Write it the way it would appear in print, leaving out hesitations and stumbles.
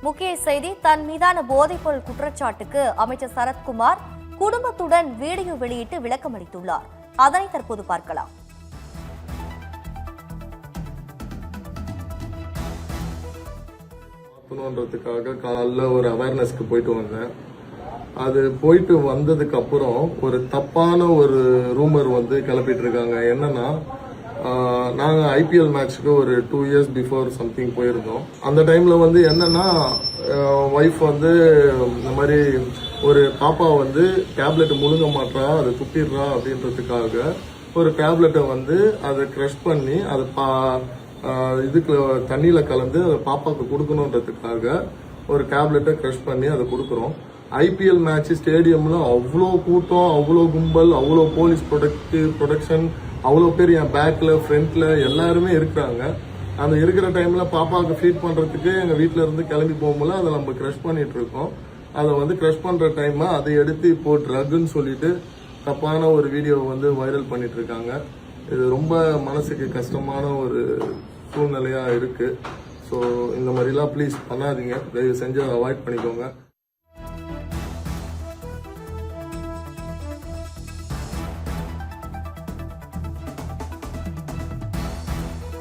முக்கிய செய்தி, தன் மீதான போதைப்பொருள் குற்றச்சாட்டுக்கு அமைச்சர் சரத்குமார் குடும்பத்துடன் வீடியோ வெளியிட்டு விளக்கம் அளித்துள்ளார். அதனை தற்போது பார்க்கலாம். காலைல ஒரு அவேர்னஸ்க்கு போயிட்டு வந்தேன். அது போயிட்டு வந்ததுக்கு அப்புறம் ஒரு தப்பான ஒரு ரூமர் கிளப்பிட்டு இருக்காங்க. என்னன்னா, நாங்க ஐபிஎல் மேட்ச்க்கு ஒரு 2 years பிஃபோர் சம்திங் போயிருந்தோம். அந்த டைம்ல என்னன்னா, ஒய்ஃப் இந்த மாதிரி ஒரு பாப்பா டேப்லெட் முழுங்க மாட்டா, அதை துப்பிடுறா அப்படின்றதுக்காக ஒரு டேப்லெட்டை அதை கிரஷ் பண்ணி அதை இதுக்கு தண்ணியில கலந்து அதை பாப்பாக்கு கொடுக்கணுன்றதுக்காக ஒரு டேப்லெட்டை கிரஷ் பண்ணி அதை கொடுக்குறோம். ஐபிஎல் மேட்ச் ஸ்டேடியம்ல அவ்வளோ கூட்டம், அவ்வளோ கும்பல், அவ்வளோ போலீஸ் ப்ரொடெக்ஷன், அவ்வளோ பேர் என் பேக்ல ஃப்ரண்ட்ல எல்லாருமே இருக்கிறாங்க. அந்த இருக்கிற டைம்ல பாப்பாவுக்கு ஃபீட் பண்றதுக்கு எங்க வீட்டுல இருந்து கிளம்பி போகும்போது அதை நம்ம கிரஷ் பண்ணிட்டு இருக்கோம். அதை கிரஷ் பண்ற டைம் அதை எடுத்து இப்போ ட்ரக்னு சொல்லிட்டு தப்பான ஒரு வீடியோ வைரல் பண்ணிட்டு இருக்காங்க. இது ரொம்ப மனசுக்கு கஷ்டமான ஒரு சூழ்நிலையா இருக்கு. ஸோ இந்த மாதிரிலாம் ப்ளீஸ் பண்ணாதீங்க, தயவு செஞ்சு அவாய்ட் பண்ணிக்கோங்க.